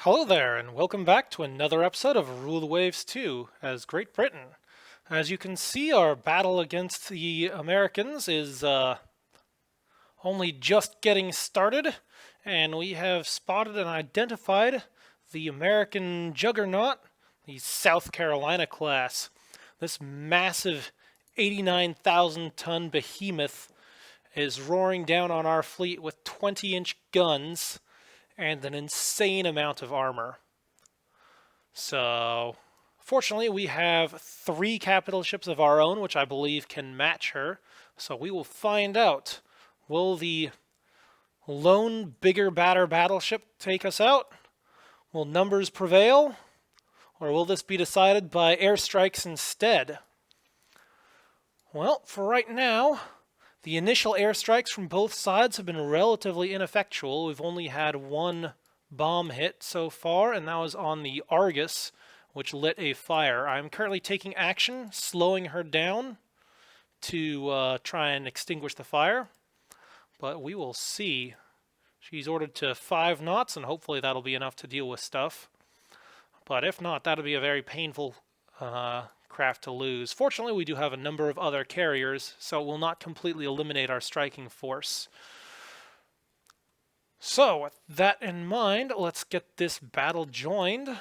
Hello there, and welcome back to another episode of Rule the Waves 2 as Great Britain. As you can see, our battle against the Americans is only just getting started, and we have spotted and identified the American juggernaut, the South Carolina class. This massive 89,000-ton behemoth is roaring down on our fleet with 20-inch guns and an insane amount of armor. So, fortunately, we have 3 capital ships of our own, which I believe can match her. So we will find out. Will the lone, bigger, badder battleship take us out? Will numbers prevail? Or will this be decided by airstrikes instead? Well, for right now, the initial airstrikes from both sides have been relatively ineffectual. We've only had one bomb hit so far, and that was on the Argus, which lit a fire. I'm currently taking action, slowing her down to try and extinguish the fire, but we will see. She's ordered to 5 knots, and hopefully that'll be enough to deal with stuff. But if not, that'll be a very painful craft to lose. Fortunately, we do have a number of other carriers, so it will not completely eliminate our striking force. So, with that in mind, let's get this battle joined.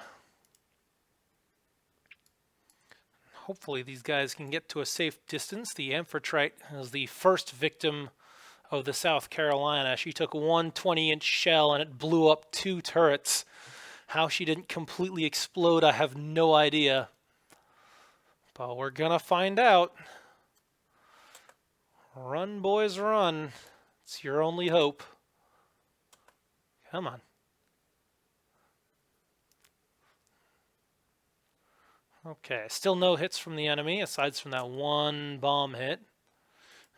Hopefully these guys can get to a safe distance. The Amphitrite is the first victim of the South Carolina. She took one 20-inch shell and it blew up 2 turrets. How she didn't completely explode, I have no idea. But we're gonna find out. Run, boys, run. It's your only hope. Come on. Okay, still no hits from the enemy, aside from that one bomb hit.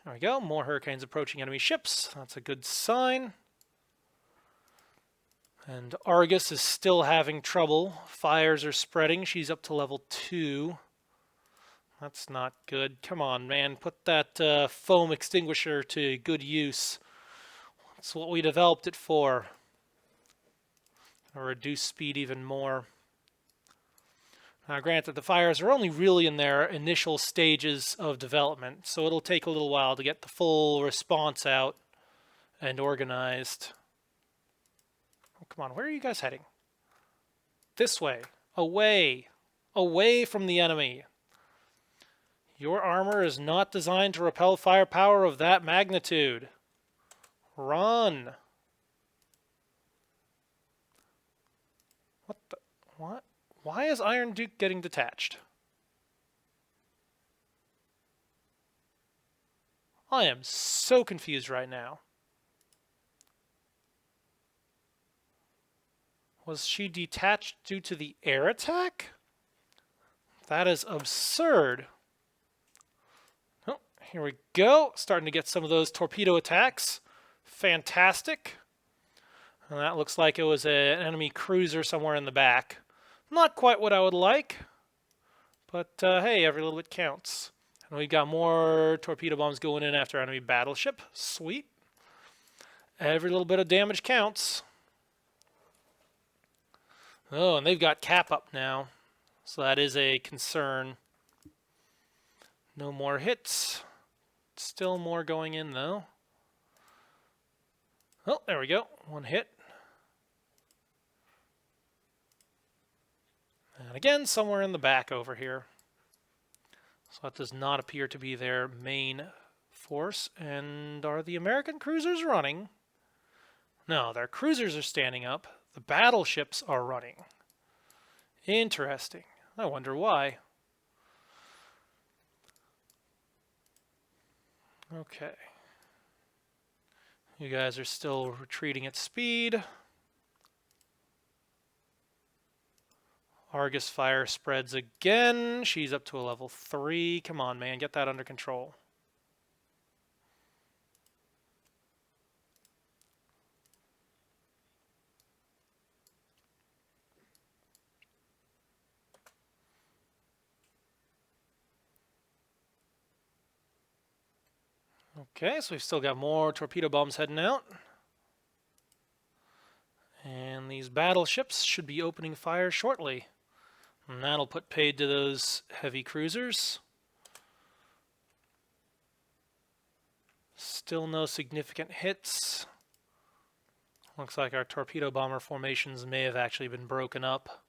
There we go, more Hurricanes approaching enemy ships. That's a good sign. And Argus is still having trouble. Fires are spreading. She's up to level 2. That's not good. Come on, man. Put that foam extinguisher to good use. That's what we developed it for. Reduce speed even more. Now, granted, the fires are only really in their initial stages of development, so it'll take a little while to get the full response out and organized. Oh, come on, where are you guys heading? This way. Away. Away from the enemy. Your armor is not designed to repel firepower of that magnitude. Run. What the? What? Why is Iron Duke getting detached? I am so confused right now. Was she detached due to the air attack? That is absurd. Oh, here we go. Starting to get some of those torpedo attacks. Fantastic. And that looks like it was an enemy cruiser somewhere in the back. Not quite what I would like, but hey, every little bit counts. And we got more torpedo bombs going in after enemy battleship. Sweet. Every little bit of damage counts. Oh, and they've got cap up now, so that is a concern. No more hits. Still more going in, though. Oh, there we go. One hit. And again, somewhere in the back over here. So that does not appear to be their main force. And are the American cruisers running? No, their cruisers are standing up. The battleships are running. Interesting. I wonder why. Okay. You guys are still retreating at speed. Argus fire spreads again. She's up to a level 3. Come on, man. Get that under control. Okay, so we've still got more torpedo bombs heading out. And these battleships should be opening fire shortly. And that'll put paid to those heavy cruisers. Still no significant hits. Looks like our torpedo bomber formations may have actually been broken up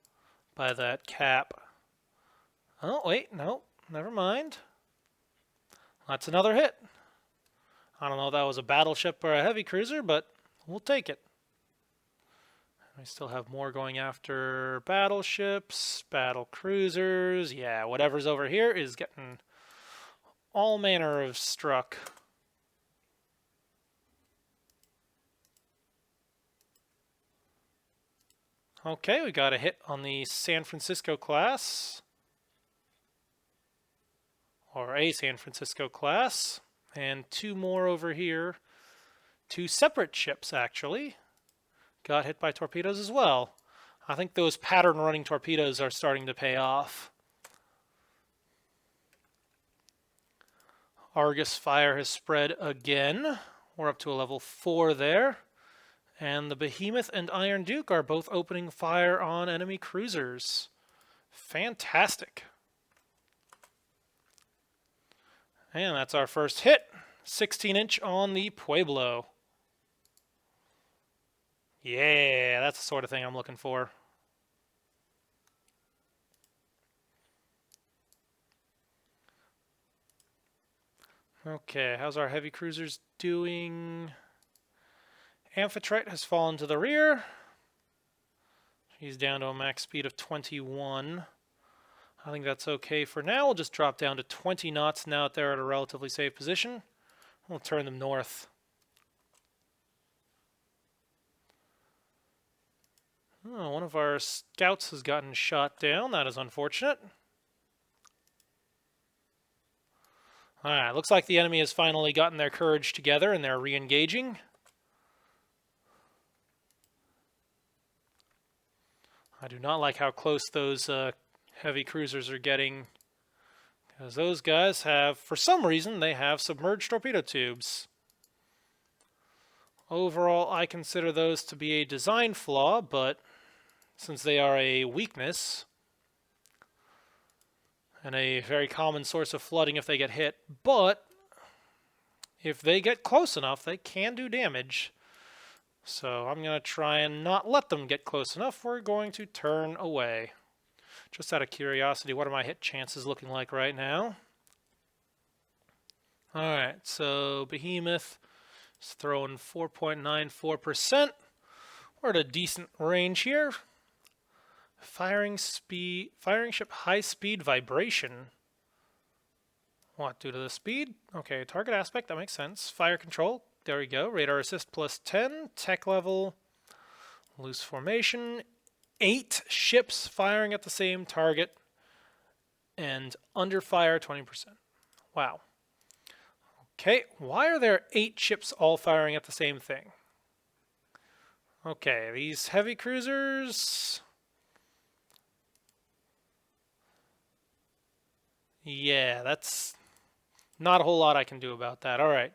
by that cap. Oh, wait, no, never mind. That's another hit. I don't know if that was a battleship or a heavy cruiser, but we'll take it. We still have more going after battleships, battle cruisers. Yeah, whatever's over here is getting all manner of struck. Okay, we got a hit on the San Francisco class. Or a San Francisco class. And two more over here. Two separate ships, actually. Got hit by torpedoes as well. I think those pattern running torpedoes are starting to pay off. Argus fire has spread again. We're up to a level 4 there. And the Behemoth and Iron Duke are both opening fire on enemy cruisers. Fantastic. And that's our first hit. 16-inch on the Pueblo. Yeah, that's the sort of thing I'm looking for. Okay, how's our heavy cruisers doing? Amphitrite has fallen to the rear. He's down to a max speed of 21. I think that's okay for now. We'll just drop down to 20 knots now that they're at a relatively safe position. We'll turn them north. Oh, one of our scouts has gotten shot down. That is unfortunate. Alright, looks like the enemy has finally gotten their courage together and they're re-engaging. I do not like how close those heavy cruisers are getting, because those guys have, for some reason, they have submerged torpedo tubes. Overall, I consider those to be a design flaw, but since they are a weakness and a very common source of flooding if they get hit, but if they get close enough, they can do damage. So I'm going to try and not let them get close enough. We're going to turn away. Just out of curiosity, what are my hit chances looking like right now? Alright, so Behemoth is throwing 4.94%. We're at a decent range here. Firing ship high speed vibration. What, due to the speed? Okay, target aspect, that makes sense. Fire control, there we go. Radar assist plus 10. Tech level. Loose formation. 8 ships firing at the same target. And under fire 20%. Wow. Okay, why are there 8 ships all firing at the same thing? Okay, these heavy cruisers... Yeah, that's not a whole lot I can do about that. All right.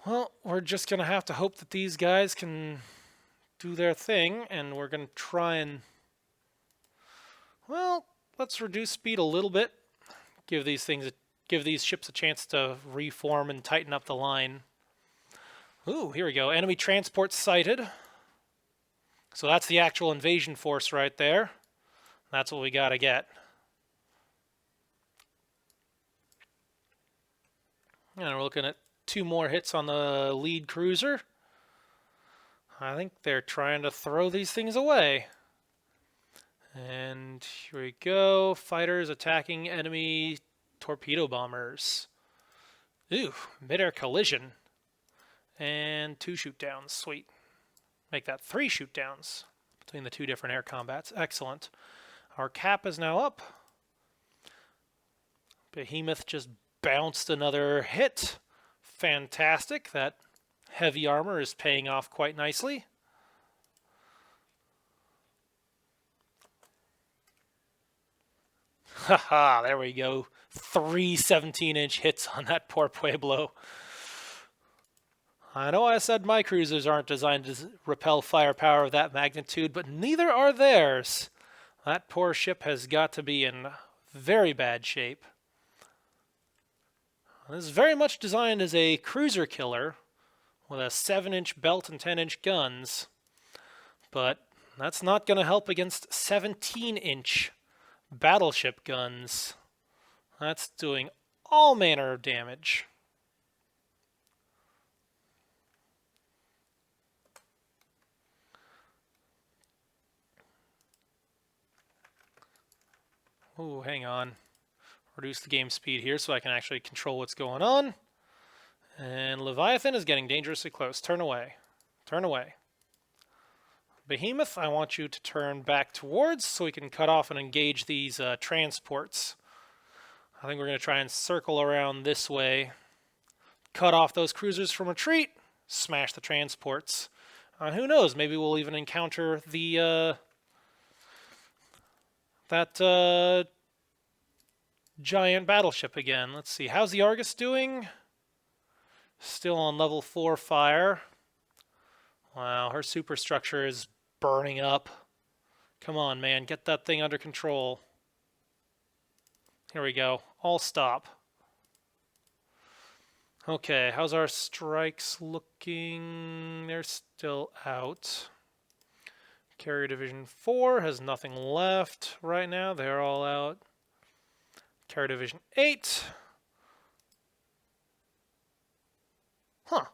Well, we're just going to have to hope that these guys can do their thing, and we're going to try and... Well, let's reduce speed a little bit. Give these ships a chance to reform and tighten up the line. Ooh, here we go. Enemy transport sighted. So that's the actual invasion force right there. That's what we got to get. And we're looking at 2 more hits on the lead cruiser. I think they're trying to throw these things away. And here we go. Fighters attacking enemy torpedo bombers. Ooh, mid-air collision. And 2 shoot downs. Sweet. Make that 3 shoot downs between the 2 different air combats. Excellent. Our cap is now up. Behemoth just bounced another hit. Fantastic. That heavy armor is paying off quite nicely. Haha, there we go. 3 17-inch hits on that poor Pueblo. I know I said my cruisers aren't designed to repel firepower of that magnitude, but neither are theirs. That poor ship has got to be in very bad shape. This is very much designed as a cruiser killer with a 7-inch belt and 10-inch guns, but that's not going to help against 17-inch battleship guns. That's doing all manner of damage. Oh, hang on. Reduce the game speed here so I can actually control what's going on. And Leviathan is getting dangerously close. Turn away. Turn away. Behemoth, I want you to turn back towards so we can cut off and engage these transports. I think we're going to try and circle around this way. Cut off those cruisers from retreat. Smash the transports. Who knows? Maybe we'll even encounter the that giant battleship again. Let's see. How's the Argus doing? Still on level 4 fire. Wow, her superstructure is burning up. Come on, man. Get that thing under control. Here we go. All stop. Okay, how's our strikes looking? They're still out. Carrier Division 4 has nothing left right now. They're all out. Carrier Division 8. Huh.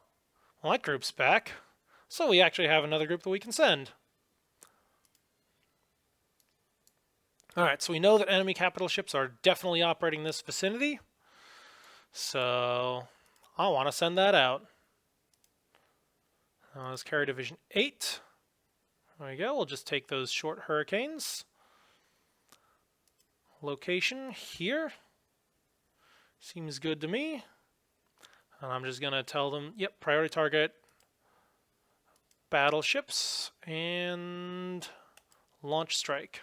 Well, that group's back. So we actually have another group that we can send. Alright, so we know that enemy capital ships are definitely operating in this vicinity. So I want to send that out. Let's carry Division 8. There we go. We'll just take those short hurricanes. Location here. Seems good to me. And I'm just going to tell them, yep, priority target battleships and launch strike.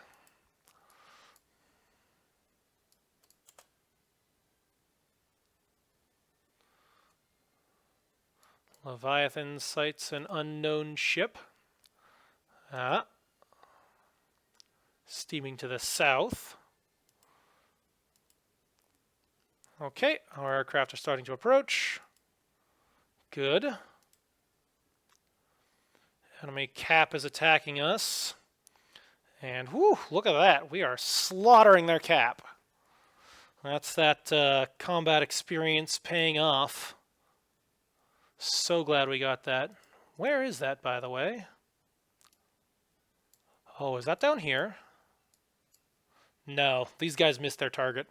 Leviathan sights an unknown ship. Steaming to the south. Okay, our aircraft are starting to approach. Good. Enemy cap is attacking us. And whew, look at that. We are slaughtering their cap. That's that combat experience paying off. So glad we got that. Where is that, by the way? Oh, is that down here? No, these guys missed their target.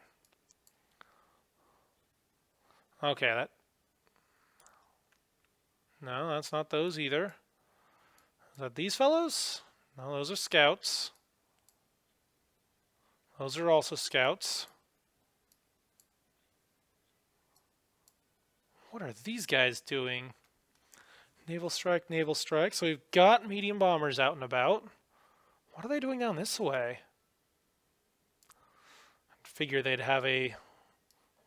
Okay, that... No, that's not those either. Is that these fellows? No, those are scouts. Those are also scouts. What are these guys doing? Naval strike, naval strike. So we've got medium bombers out and about. What are they doing down this way? I figure they'd have a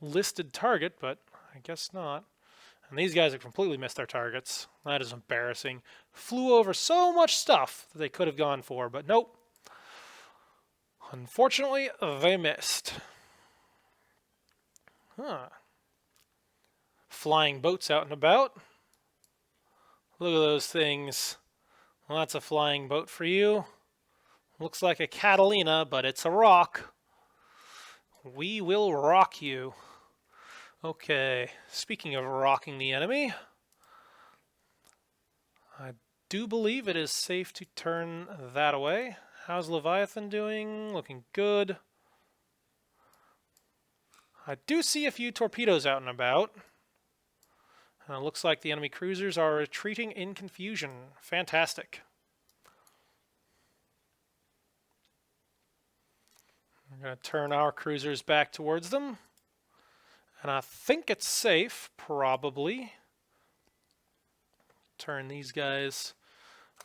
listed target, but I guess not. And these guys have completely missed their targets. That is embarrassing. Flew over so much stuff that they could have gone for, but nope. Unfortunately, they missed. Huh. Flying boats out and about. Look at those things. Well, that's a flying boat for you. Looks like a Catalina, but it's a rock. We will rock you. Okay, speaking of rocking the enemy, I do believe it is safe to turn that away. How's Leviathan doing? Looking good. I do see a few torpedoes out and about. And it looks like the enemy cruisers are retreating in confusion. Fantastic. We're going to turn our cruisers back towards them. And I think it's safe, probably. Turn these guys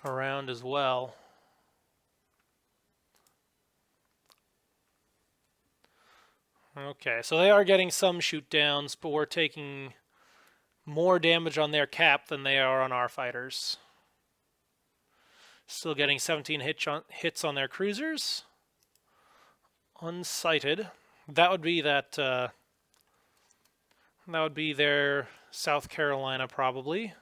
around as well. Okay, so they are getting some shoot downs, but we're taking more damage on their cap than they are on our fighters. Still getting 17 hits on their cruisers. Unsighted. That would be that would be their South Carolina, probably.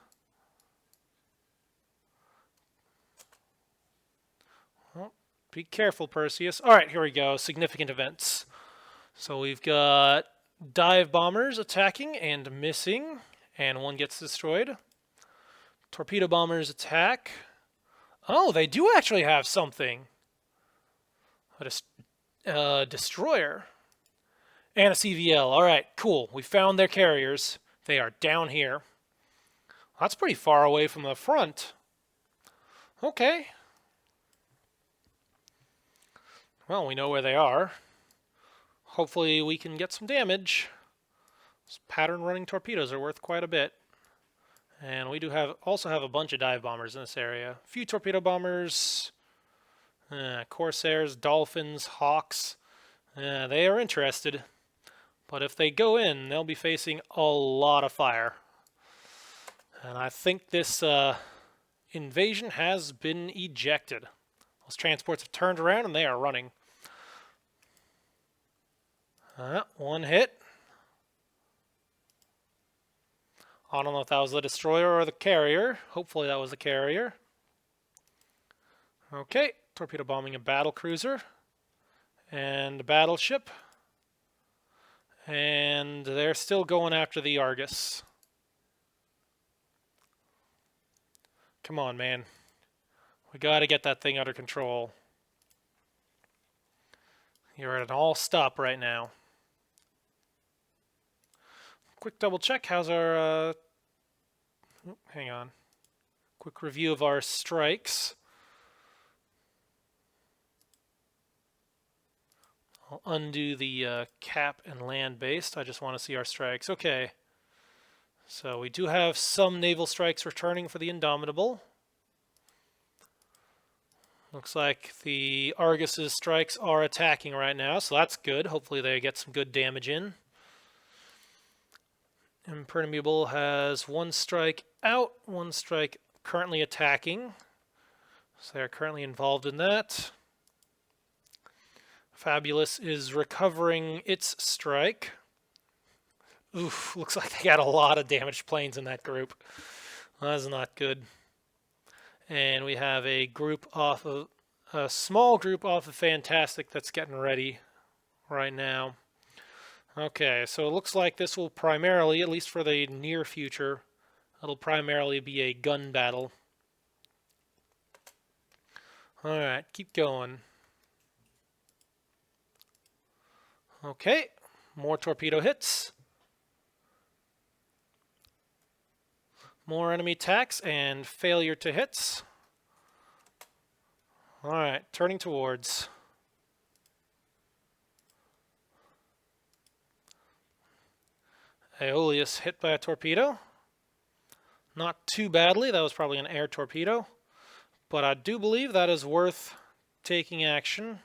Well, be careful, Perseus. All right, here we go. Significant events. So we've got dive bombers attacking and missing, and one gets destroyed. Torpedo bombers attack. Oh, they do actually have something. A destroyer. And a CVL. All right, cool. We found their carriers. They are down here. That's pretty far away from the front. Okay. Well, we know where they are. Hopefully we can get some damage. Those pattern running torpedoes are worth quite a bit. And we do also have a bunch of dive bombers in this area. A few torpedo bombers, Corsairs, Dolphins, Hawks. They are interested. But if they go in, they'll be facing a lot of fire. And I think this invasion has been ejected. Those transports have turned around and they are running. One hit. I don't know if that was the destroyer or the carrier. Hopefully that was the carrier. Okay, torpedo bombing a battle cruiser and a battleship. And they're still going after the Argus. Come on, man. We got to get that thing under control. You're at an all-stop right now. Quick double check. How's our... hang on. Quick review of our strikes. I'll undo the cap and land-based. I just want to see our strikes. Okay. So we do have some naval strikes returning for the Indomitable. Looks like the Argus's strikes are attacking right now, so that's good. Hopefully they get some good damage in. Impermeable has one strike out, one strike currently attacking. So they're currently involved in that. Fabulous is recovering its strike. Oof, looks like they got a lot of damaged planes in that group. That's not good. And we have a small group off of Fantastic that's getting ready right now. Okay, so it looks like this will primarily, at least for the near future, it'll primarily be a gun battle. Alright, keep going. Okay, more torpedo hits. More enemy attacks and failure to hits. Alright, turning towards. Aeolus hit by a torpedo. Not too badly, that was probably an air torpedo. But I do believe that is worth taking action.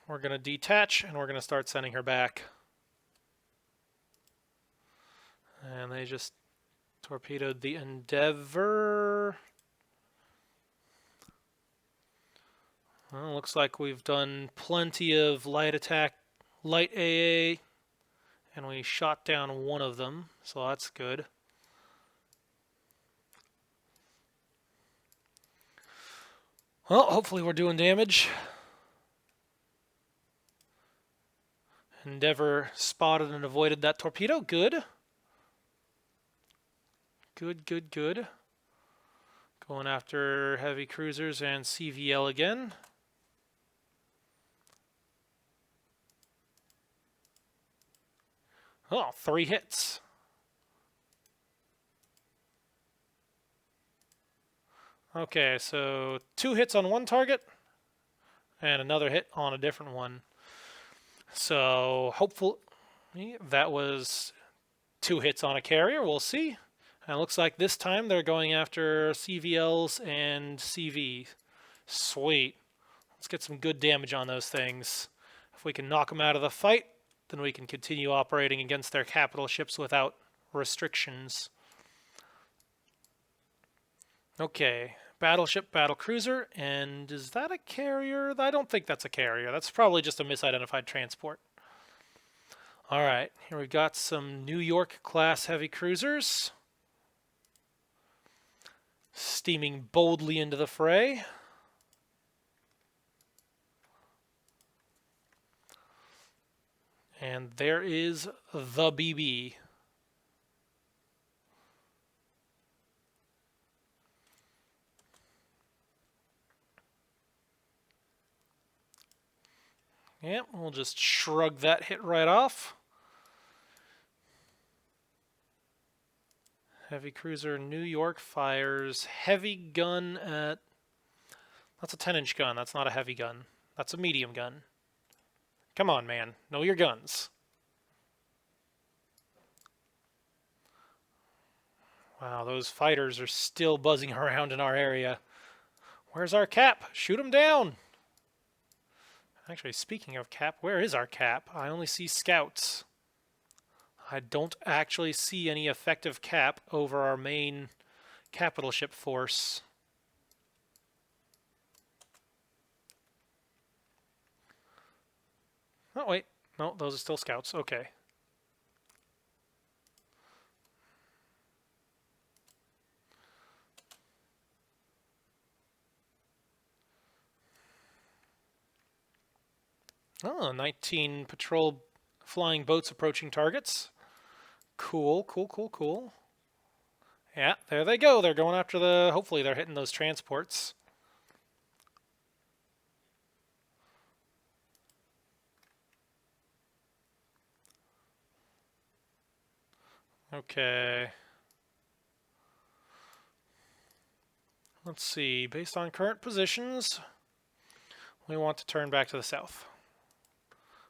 We're going to detach and we're going to start sending her back. And they just torpedoed the Endeavor. Well, looks like we've done plenty of light AA, and we shot down one of them, so that's good. Well, hopefully we're doing damage. Endeavor spotted and avoided that torpedo. Good. Good. Going after heavy cruisers and CVL again. Oh, 3 hits. Okay, so 2 hits on one target and another hit on a different one. So hopefully that was 2 hits on a carrier. We'll see. And it looks like this time they're going after CVLs and CV. Sweet. Let's get some good damage on those things. If we can knock them out of the fight, then we can continue operating against their capital ships without restrictions. Okay, battleship, battlecruiser, and is that a carrier? I don't think that's a carrier. That's probably just a misidentified transport. All right, here we got some New York class heavy cruisers steaming boldly into the fray. And there is the BB. Yep, we'll just shrug that hit right off. Heavy cruiser New York fires heavy gun at... That's a 10-inch gun. That's not a heavy gun. That's a medium gun. Come on, man. Know your guns. Wow, those fighters are still buzzing around in our area. Where's our cap? Shoot them down! Actually, speaking of cap, where is our cap? I only see scouts. I don't actually see any effective cap over our main capital ship force. Oh, wait. No, those are still scouts. Okay. Oh, 19 patrol flying boats approaching targets. Cool, cool, cool, cool. Yeah, there they go. They're going after the... Hopefully they're hitting those transports. Okay. Let's see. Based on current positions, we want to turn back to the south.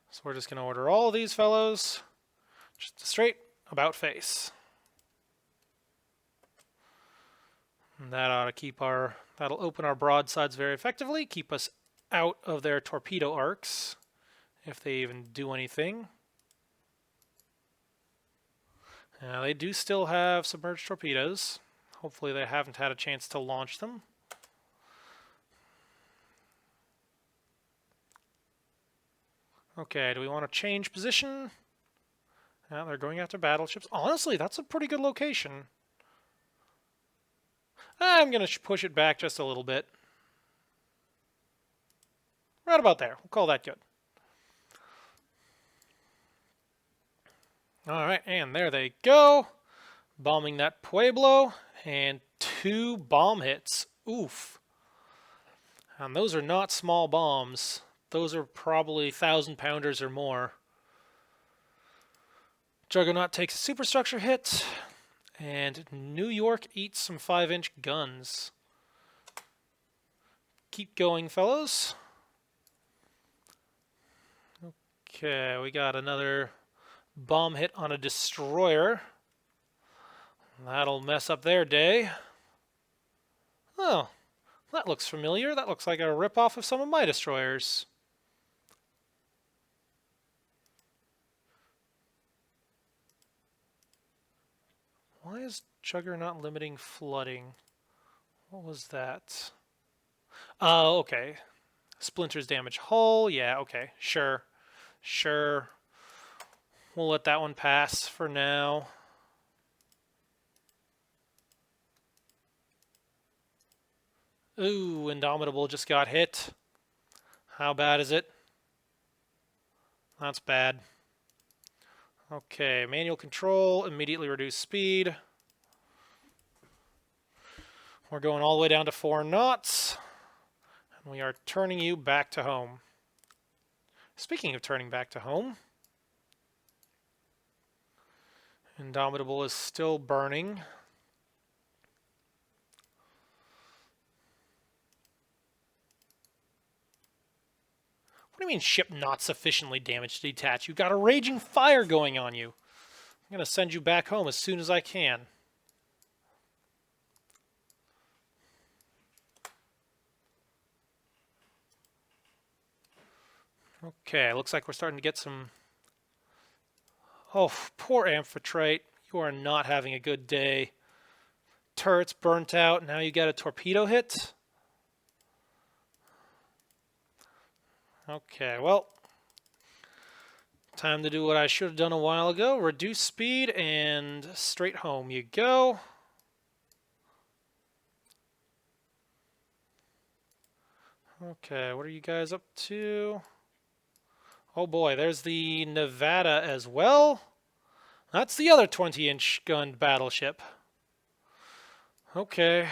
So we're just going to order all of these fellows just straight about face. And that ought to keep our... That'll open our broadsides very effectively, keep us out of their torpedo arcs, if they even do anything. They do still have submerged torpedoes. Hopefully they haven't had a chance to launch them. Okay, do we want to change position? Yeah, they're going after battleships. Honestly, that's a pretty good location. I'm going to push it back just a little bit. Right about there. We'll call that good. Alright, and there they go. Bombing that Pueblo. And 2 bomb hits. Oof. And those are not small bombs. Those are probably 1,000-pounders or more. Juggernaut takes a superstructure hit. And New York eats some 5-inch guns. Keep going, fellows. Okay, we got another bomb hit on a destroyer. That'll mess up their day. Oh, that looks familiar. That looks like a ripoff of some of my destroyers. Why is Juggernaut limiting flooding? What was that? Oh, okay. Splinters damage hull. Yeah, okay. Sure. Sure. We'll let that one pass for now. Ooh, Indomitable just got hit. How bad is it? That's bad. Okay, manual control, immediately reduce speed. We're going all the way down to 4 knots. And we are turning you back to home. Speaking of turning back to home, Indomitable is still burning. What do you mean ship not sufficiently damaged to detach? You've got a raging fire going on you. I'm going to send you back home as soon as I can. Okay, looks like we're starting to get some... Oh, poor Amphitrite. You are not having a good day. Turret's burnt out. Now you get a torpedo hit. Okay, well, time to do what I should have done a while ago. Reduce speed and straight home you go. Okay, what are you guys up to? Oh boy, there's the Nevada as well. That's the other 20-inch gunned battleship. Okay.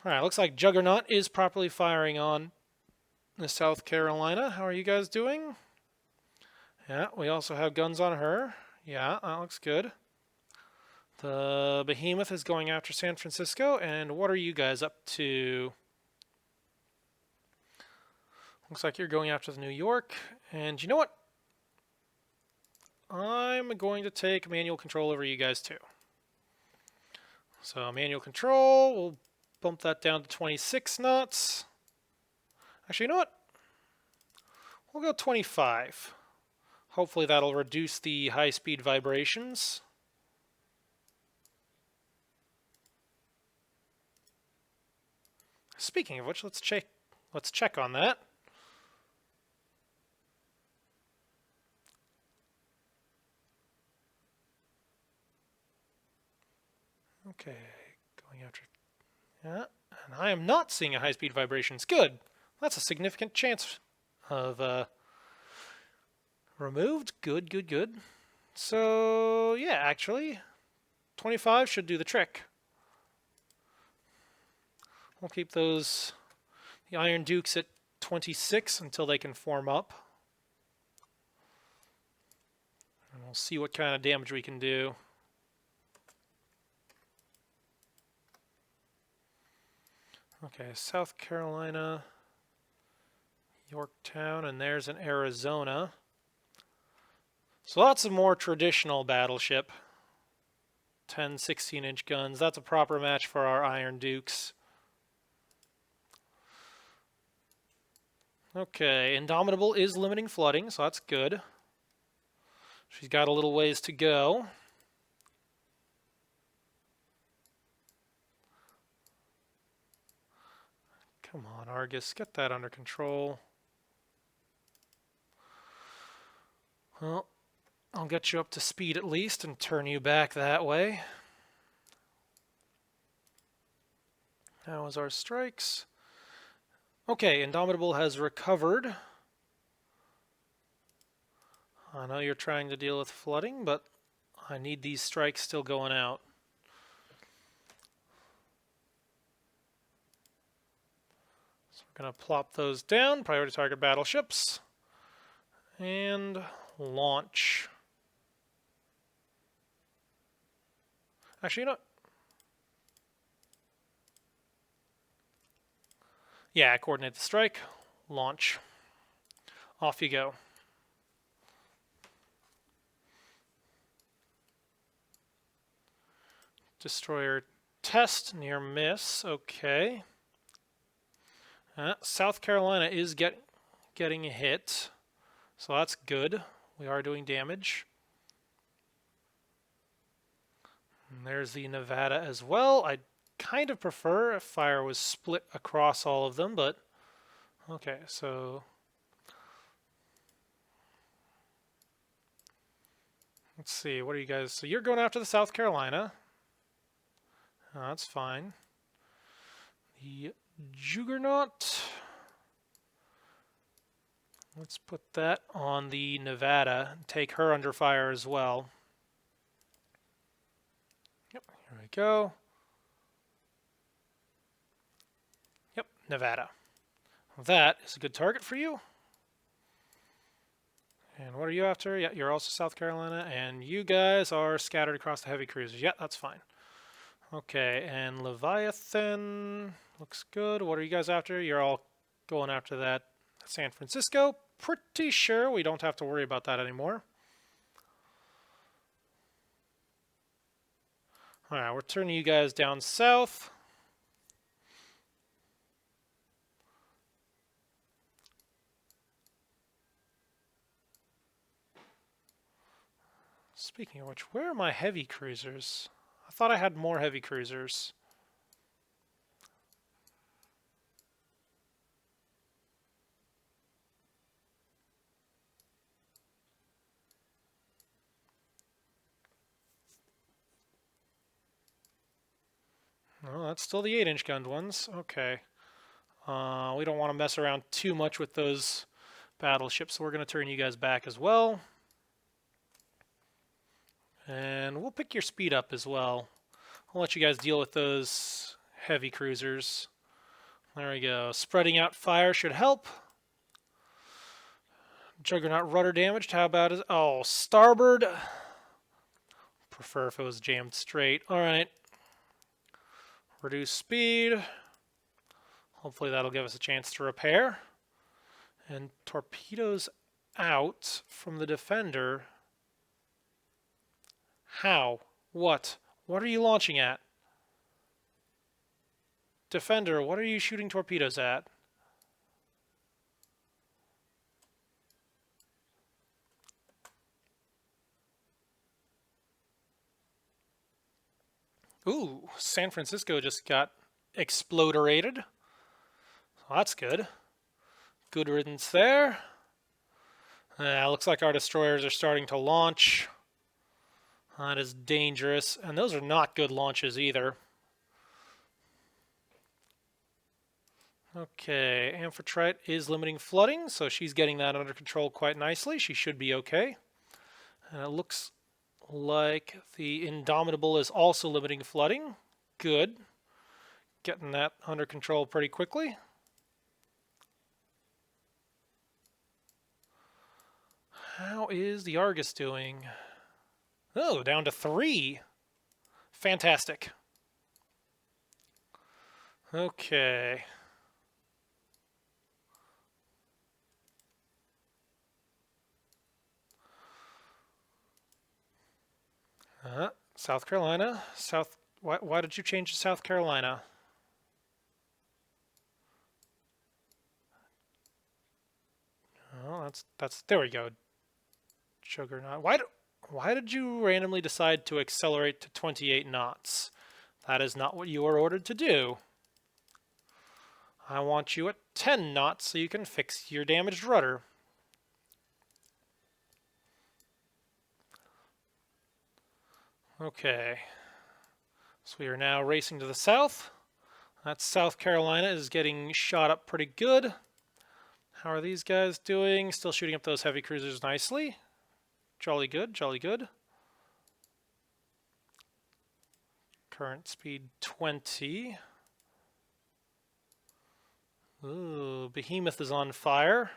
Alright, looks like Juggernaut is properly firing on the South Carolina. How are you guys doing? Yeah, we also have guns on her. Yeah, that looks good. The Behemoth is going after San Francisco, and what are you guys up to? Looks like you're going after the New York, and you know what? I'm going to take manual control over you guys too. So manual control, we'll bump that down to 26 knots. Actually, you know what? We'll go 25. Hopefully that'll reduce the high-speed vibrations. Speaking of which, let's check on that. Okay, going after... Yeah, and I am not seeing a high-speed vibrations. Good. That's a significant chance of removed. Good, good, good. So, yeah, actually, 25 should do the trick. We'll keep the Iron Dukes at 26 until they can form up. And we'll see what kind of damage we can do. Okay, South Carolina, Yorktown, and there's an Arizona. So that's a more traditional battleship. 10, 16-inch guns. That's a proper match for our Iron Dukes. Okay, Indomitable is limiting flooding, so that's good. She's got a little ways to go. Come on, Argus, get that under control. Well, I'll get you up to speed at least and turn you back that way. How is our strikes? Okay, Indomitable has recovered. I know you're trying to deal with flooding, but I need these strikes still going out. So we're going to plop those down, priority target battleships, and launch. Actually, you know what? Yeah, coordinate the strike, launch. Off you go. Destroyer test, near miss, okay. South Carolina is getting hit, so that's good. We are doing damage. And there's the Nevada as well. I kind of prefer if fire was split across all of them, but okay, so let's see, what are you guys, so you're going after the South Carolina. That's fine. The Juggernaut, let's put that on the Nevada and take her under fire as well. Yep, here we go. Yep, Nevada. That is a good target for you. And what are you after? Yeah, you're also South Carolina, and you guys are scattered across the heavy cruisers. Yeah, that's fine. Okay, and Leviathan looks good. What are you guys after? You're all going after that San Francisco. Pretty sure we don't have to worry about that anymore. Alright, we're turning you guys down south. Speaking of which, where are my heavy cruisers? I thought I had more heavy cruisers. Oh, that's still the 8-inch gunned ones. Okay. We don't want to mess around too much with those battleships, so we're going to turn you guys back as well. And we'll pick your speed up as well. I'll let you guys deal with those heavy cruisers. There we go. Spreading out fire should help. Juggernaut rudder damaged. How about it? Oh, starboard. Prefer if it was jammed straight. All right. Reduce speed. Hopefully that'll give us a chance to repair. And torpedoes out from the defender. How? What? What are you launching at? Defender, what are you shooting torpedoes at? Ooh, San Francisco just got exploderated. Well, that's good. Good riddance there. Looks like our destroyers are starting to launch. That is dangerous. And those are not good launches either. Okay, Amphitrite is limiting flooding, so she's getting that under control quite nicely. She should be okay. And it looks like the Indomitable is also limiting flooding. Good. Getting that under control pretty quickly. How is the Argus doing? Oh, down to 3. Fantastic. Okay. South Carolina. Why did you change to South Carolina? Oh, that's there we go. Juggernaut. Why did you randomly decide to accelerate to 28 knots? That is not what you were ordered to do. I want you at 10 knots so you can fix your damaged rudder. Okay. So we are now racing to the south. That South Carolina is getting shot up pretty good. How are these guys doing? Still shooting up those heavy cruisers nicely. Jolly good, jolly good. Current speed 20. Ooh, Behemoth is on fire.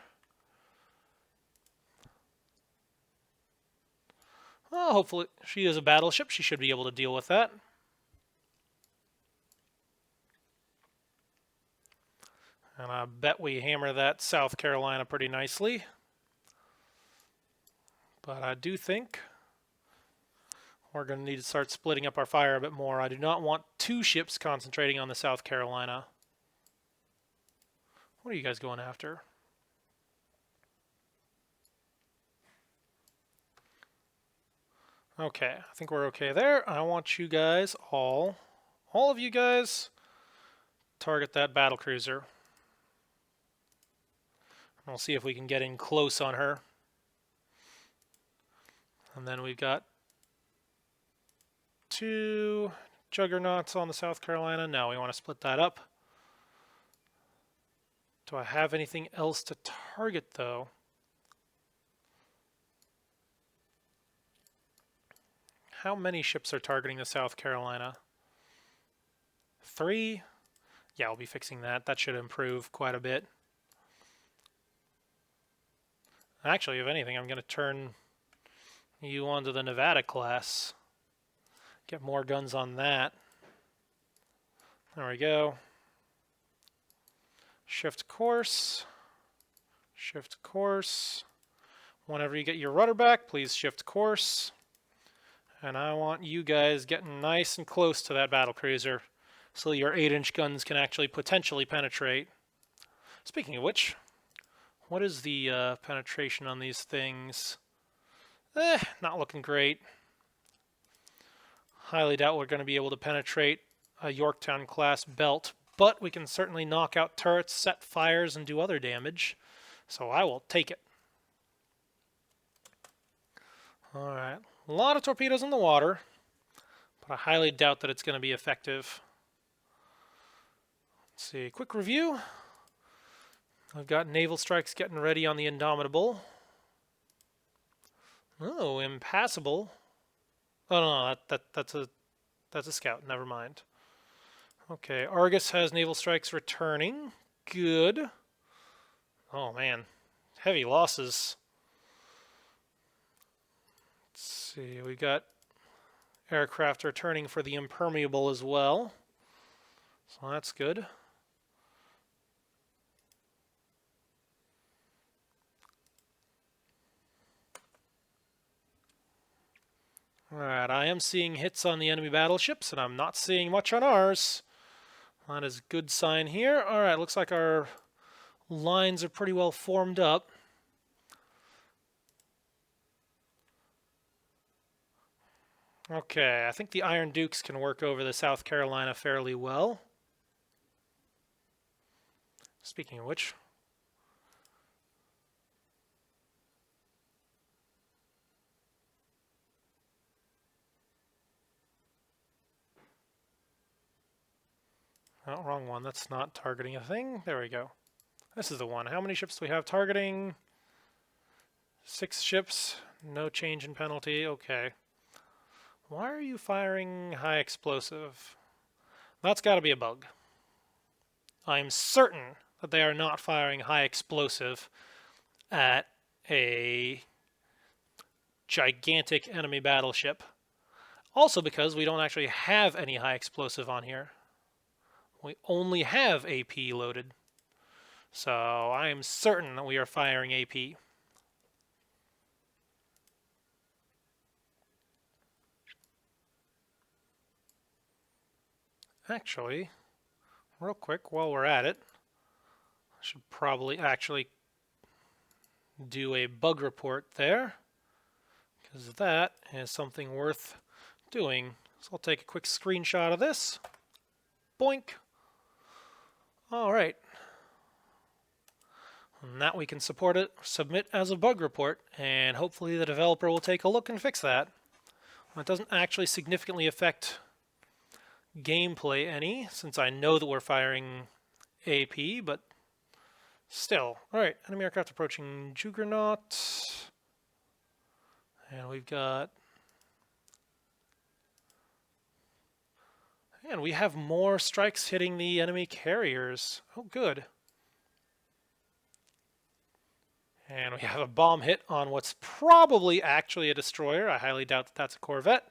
Oh, hopefully she is a battleship. She should be able to deal with that. And I bet we hammer that South Carolina pretty nicely. But I do think we're going to need to start splitting up our fire a bit more. I do not want 2 ships concentrating on the South Carolina. What are you guys going after? Okay, I think we're okay there. I want you guys all of you guys, target that battlecruiser. And we'll see if we can get in close on her. And then we've got 2 juggernauts on the South Carolina. Now we want to split that up. Do I have anything else to target, though? How many ships are targeting the South Carolina? 3? Yeah, I'll be fixing that. That should improve quite a bit. Actually, if anything, I'm going to turn you onto the Nevada class. Get more guns on that. There we go. Shift course. Shift course. Whenever you get your rudder back, please shift course. And I want you guys getting nice and close to that battlecruiser so your 8-inch guns can actually potentially penetrate. Speaking of which, what is the penetration on these things? Not looking great. Highly doubt we're going to be able to penetrate a Yorktown-class belt, but we can certainly knock out turrets, set fires, and do other damage. So I will take it. Alright, a lot of torpedoes in the water, but I highly doubt that it's going to be effective. Let's see, quick review. I've got naval strikes getting ready on the Indomitable. Oh, impassable. Oh no, that's a scout. Never mind. Okay, Argus has naval strikes returning. Good. Oh man, heavy losses. Let's see, we got aircraft returning for the impermeable as well. So that's good. Alright, I am seeing hits on the enemy battleships, and I'm not seeing much on ours. That is a good sign here. Alright, looks like our lines are pretty well formed up. Okay, I think the Iron Dukes can work over the South Carolina fairly well. Speaking of which... Oh, wrong one. That's not targeting a thing. There we go. This is the one. How many ships do we have targeting? 6 ships. No change in penalty. Okay. Why are you firing high explosive? That's got to be a bug. I'm certain that they are not firing high explosive at a gigantic enemy battleship. Also because we don't actually have any high explosive on here. We only have AP loaded. So I am certain that we are firing AP. Actually, real quick, while we're at it, I should probably actually do a bug report there, because that is something worth doing. So I'll take a quick screenshot of this. Boink. All right. And that we can submit as a bug report, and hopefully the developer will take a look and fix that. It doesn't actually significantly affect gameplay any, since I know that we're firing AP, but still. Alright, enemy aircraft approaching Juggernaut. And we've got... And we have more strikes hitting the enemy carriers. Oh, good. And we have a bomb hit on what's probably actually a destroyer. I highly doubt that that's a corvette.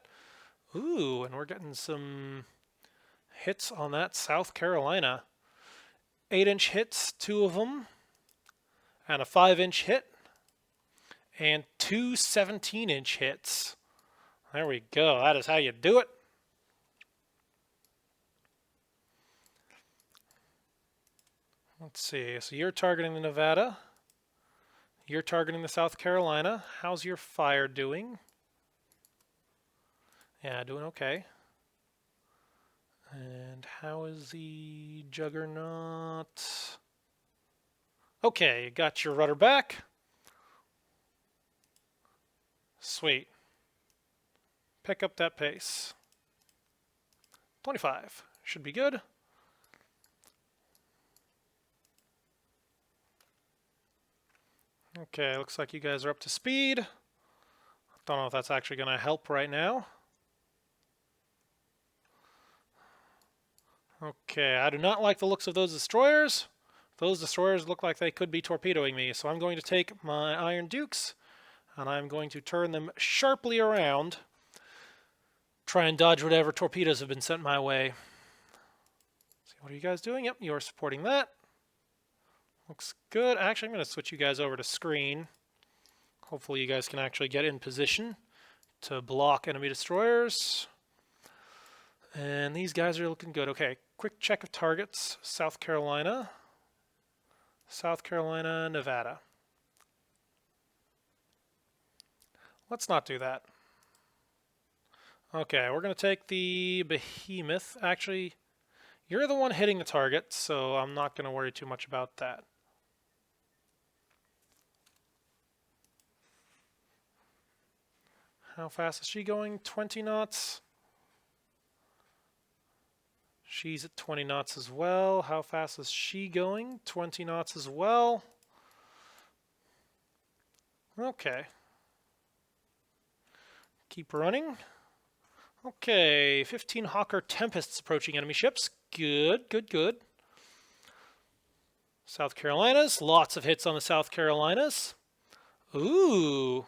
Ooh, and we're getting some hits on that South Carolina. 8-inch hits, 2 of them. And a 5-inch hit. And 2 17-inch hits. There we go. That is how you do it. Let's see. So you're targeting the Nevada. You're targeting the South Carolina. How's your fire doing? Yeah, doing okay. And how is the Juggernaut? Okay, got your rudder back. Sweet. Pick up that pace. 25. Should be good. Okay, looks like you guys are up to speed. Don't know if that's actually going to help right now. Okay, I do not like the looks of those destroyers. Those destroyers look like they could be torpedoing me, so I'm going to take my Iron Dukes, and I'm going to turn them sharply around, try and dodge whatever torpedoes have been sent my way. See, what are you guys doing? Yep, you're supporting that. Looks good. Actually, I'm going to switch you guys over to screen. Hopefully you guys can actually get in position to block enemy destroyers. And these guys are looking good. Okay, quick check of targets. South Carolina, Nevada. Let's not do that. Okay, we're going to take the behemoth. Actually, you're the one hitting the target, so I'm not going to worry too much about that. How fast is she going? 20 knots. She's at 20 knots as well. How fast is she going? 20 knots as well. Okay. Keep running. Okay, 15 Hawker Tempests approaching enemy ships. Good, good, good. South Carolinas. Lots of hits on the South Carolinas. Ooh.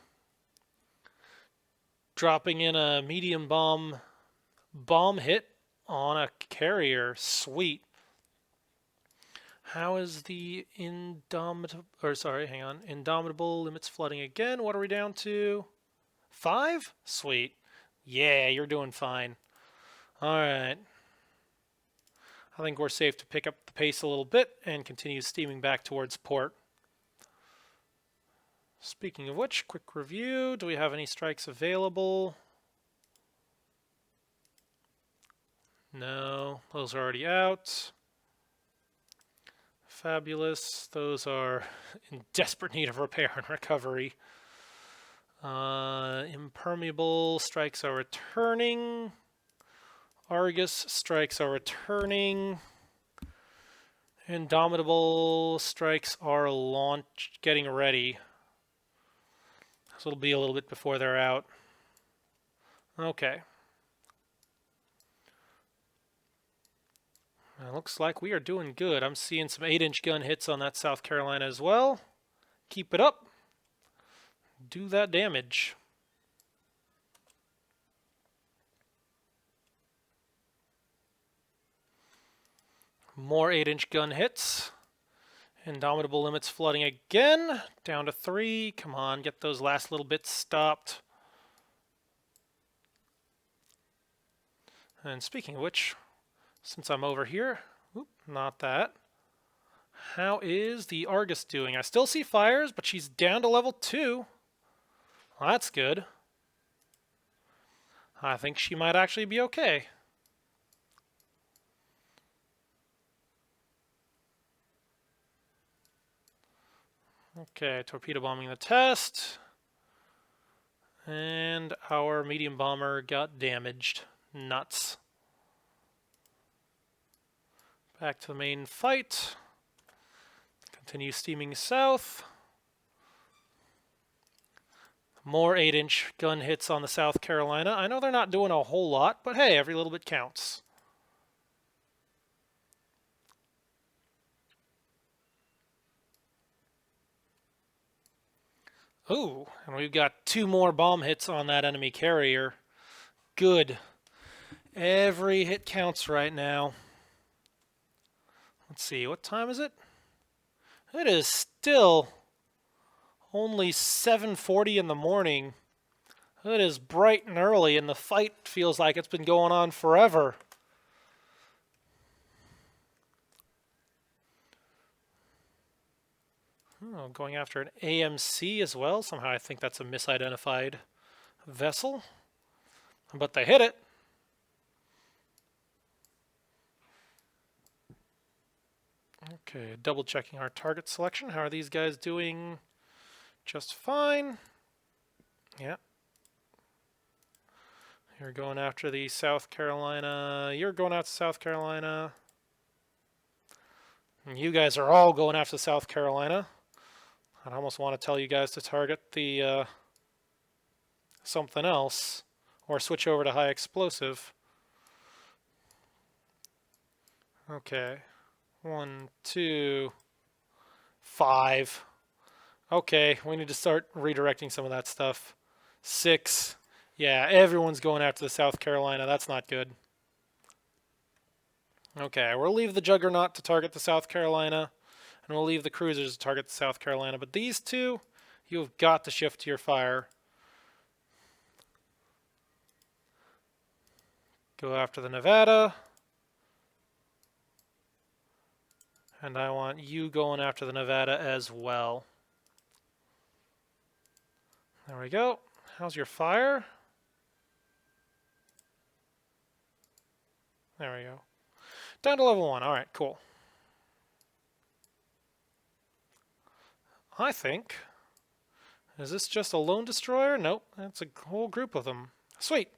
Dropping in a medium bomb hit on a carrier. Sweet. How is the Indomitable, or sorry, hang on. Indomitable limits flooding again. What are we down to? 5? Sweet. Yeah, you're doing fine. All right. I think we're safe to pick up the pace a little bit and continue steaming back towards port. Speaking of which, quick review. Do we have any strikes available? No, those are already out. Fabulous. Those are in desperate need of repair and recovery. Impermeable strikes are returning. Argus strikes are returning. Indomitable strikes are getting ready. So it'll be a little bit before they're out. Okay. It looks like we are doing good. I'm seeing some 8-inch gun hits on that South Carolina as well. Keep it up. Do that damage. More 8-inch gun hits. Indomitable limits flooding again. Down to 3. Come on, get those last little bits stopped. And speaking of which, since I'm over here, not that. How is the Argus doing? I still see fires, but she's down to level 2. Well, that's good. I think she might actually be okay. Okay, torpedo bombing the test. And our medium bomber got damaged. Nuts. Back to the main fight. Continue steaming south. More 8-inch gun hits on the South Carolina. I know they're not doing a whole lot, but hey, every little bit counts. Ooh, and we've got 2 more bomb hits on that enemy carrier. Good. Every hit counts right now. Let's see, what time is it? It is still only 7:40 in the morning. It is bright and early, and the fight feels like it's been going on forever. Oh, going after an AMC as well. Somehow I think that's a misidentified vessel. But they hit it. Okay, double checking our target selection. How are these guys doing? Just fine. Yeah. You're going after the South Carolina. You're going after South Carolina. And you guys are all going after South Carolina. I almost want to tell you guys to target the something else or switch over to high explosive. Okay. 1, 2, 5. Okay, we need to start redirecting some of that stuff. 6. Yeah, everyone's going after the South Carolina. That's not good. Okay, we'll leave the Juggernaut to target the South Carolina, and we'll leave the cruisers to target the South Carolina. But these two, you've got to shift your fire. Go after the Nevada. And I want you going after the Nevada as well. There we go. How's your fire? There we go. Down to level 1. All right, cool. I think... Is this just a lone destroyer? Nope, it's a whole group of them. Sweet.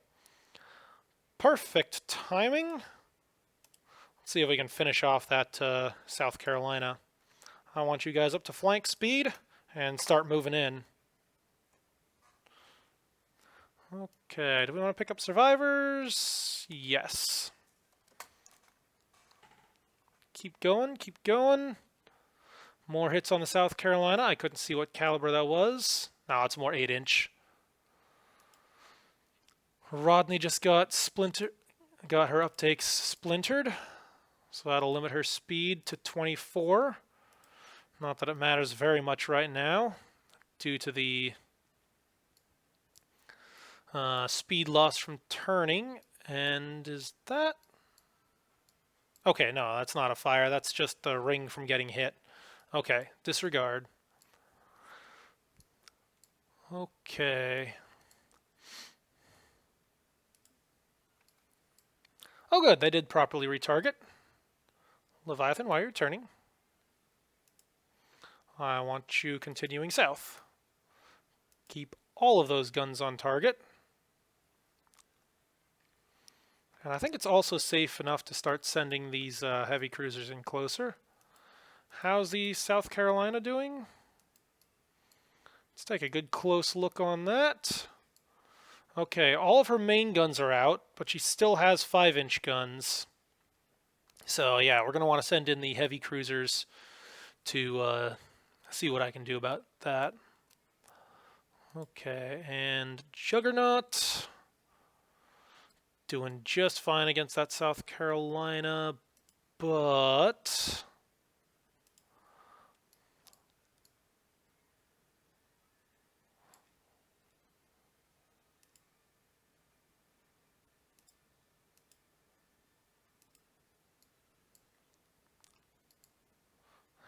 Perfect timing. Let's see if we can finish off that South Carolina. I want you guys up to flank speed and start moving in. Okay, do we want to pick up survivors? Yes. Keep going, keep going. More hits on the South Carolina. I couldn't see what caliber that was. No, it's more 8-inch. Rodney just got her uptakes splintered. So that'll limit her speed to 24. Not that it matters very much right now, due to the speed loss from turning. And is that... Okay, no, that's not a fire. That's just the ring from getting hit. Okay, disregard. Okay. Oh good, they did properly retarget. Leviathan, while you're turning, I want you continuing south. Keep all of those guns on target. And I think it's also safe enough to start sending these heavy cruisers in closer. How's the South Carolina doing? Let's take a good close look on that. Okay, all of her main guns are out, but she still has 5-inch guns. So yeah, we're going to want to send in the heavy cruisers to see what I can do about that. Okay, and Juggernaut doing just fine against that South Carolina, but...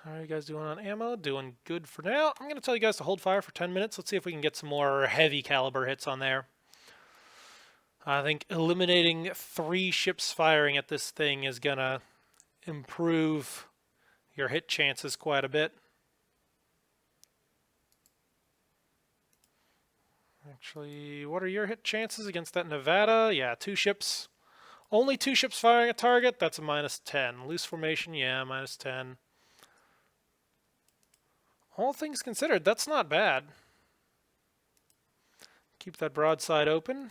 How are you guys doing on ammo? Doing good for now. I'm going to tell you guys to hold fire for 10 minutes. Let's see if we can get some more heavy caliber hits on there. I think eliminating 3 ships firing at this thing is going to improve your hit chances quite a bit. Actually, what are your hit chances against that Nevada? Yeah, 2 ships. Only 2 ships firing a target? That's a -10. Loose formation, yeah, -10. All things considered, that's not bad. Keep that broadside open.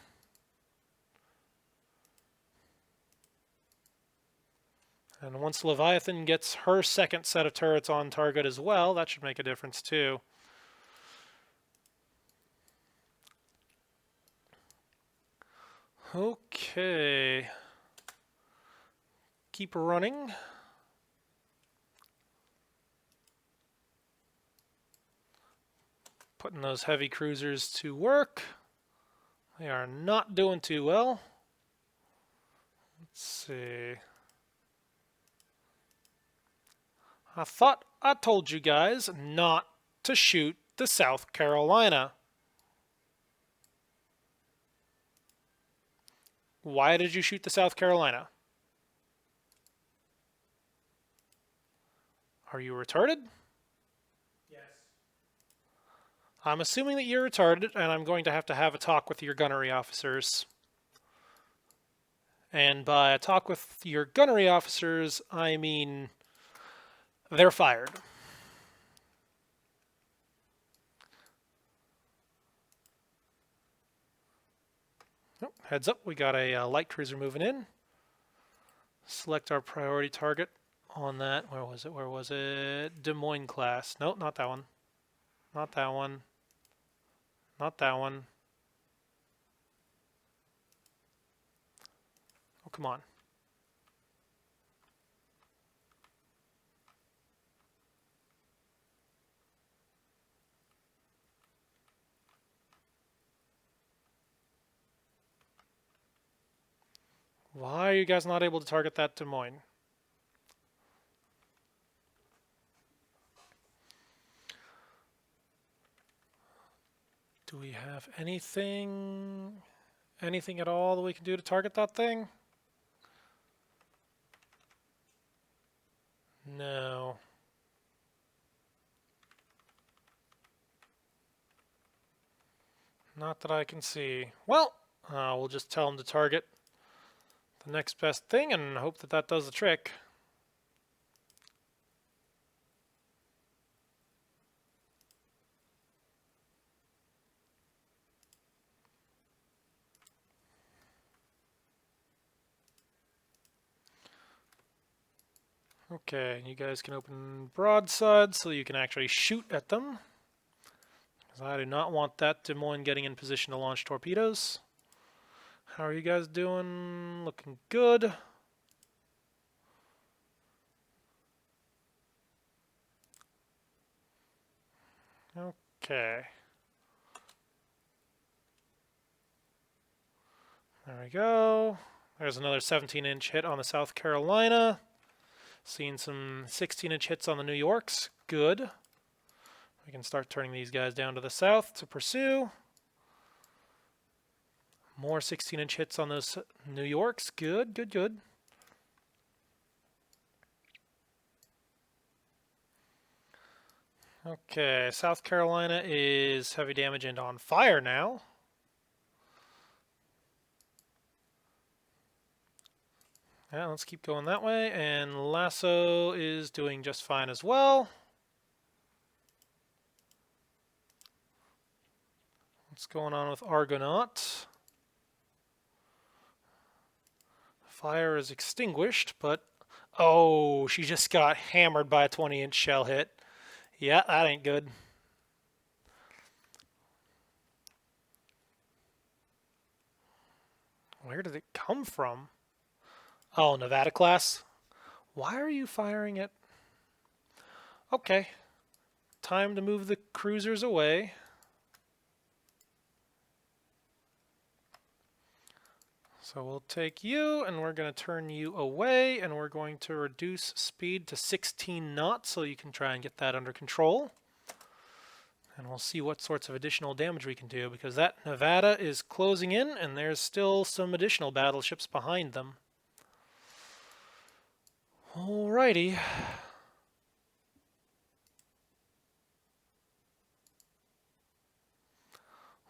And once Leviathan gets her second set of turrets on target as well, that should make a difference too. Okay. Keep running. Putting those heavy cruisers to work. They are not doing too well. Let's see. I thought I told you guys not to shoot the South Carolina. Why did you shoot the South Carolina? Are you retarded? I'm assuming that you're retarded, and I'm going to have a talk with your gunnery officers. And by a talk with your gunnery officers, I mean they're fired. Oh, heads up, we got a light cruiser moving in. Select our priority target on that. Where was it? Where was it? Des Moines class. Nope, not that one. Not that one. Not that one. Oh, come on. Why are you guys not able to target that Des Moines? Do we have anything at all that we can do to target that thing? No. Not that I can see. Well, we'll just tell them to target the next best thing and hope that that does the trick. Okay, you guys can open broadside so you can actually shoot at them. Because I do not want that Des Moines getting in position to launch torpedoes. How are you guys doing? Looking good. Okay. There we go. There's another 17-inch hit on the South Carolina. Seeing some 16-inch hits on the New Yorks. Good. We can start turning these guys down to the south to pursue. More 16-inch hits on those New Yorks. Good, good, good. Okay, South Carolina is heavy damage and on fire now. Yeah, let's keep going that way. And Lasso is doing just fine as well. What's going on with Argonaut? Fire is extinguished, but oh, she just got hammered by a 20-inch shell hit. Yeah, that ain't good. Where did it come from? Oh, Nevada class. Why are you firing it? Okay. Time to move the cruisers away. So we'll take you, and we're going to turn you away, and we're going to reduce speed to 16 knots so you can try and get that under control. And we'll see what sorts of additional damage we can do, because that Nevada is closing in, and there's still some additional battleships behind them. Alrighty.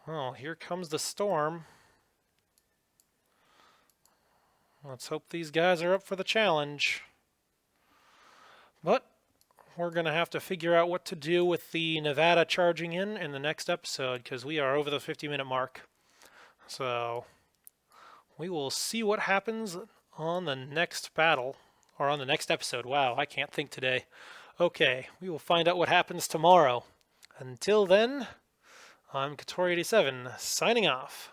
Well, here comes the storm. Let's hope these guys are up for the challenge. But we're going to have to figure out what to do with the Nevada charging in the next episode, because we are over the 50-minute mark. So we will see what happens on the next battle. Or on the next episode. Wow, I can't think today. Okay, we will find out what happens tomorrow. Until then, I'm Katori87, signing off.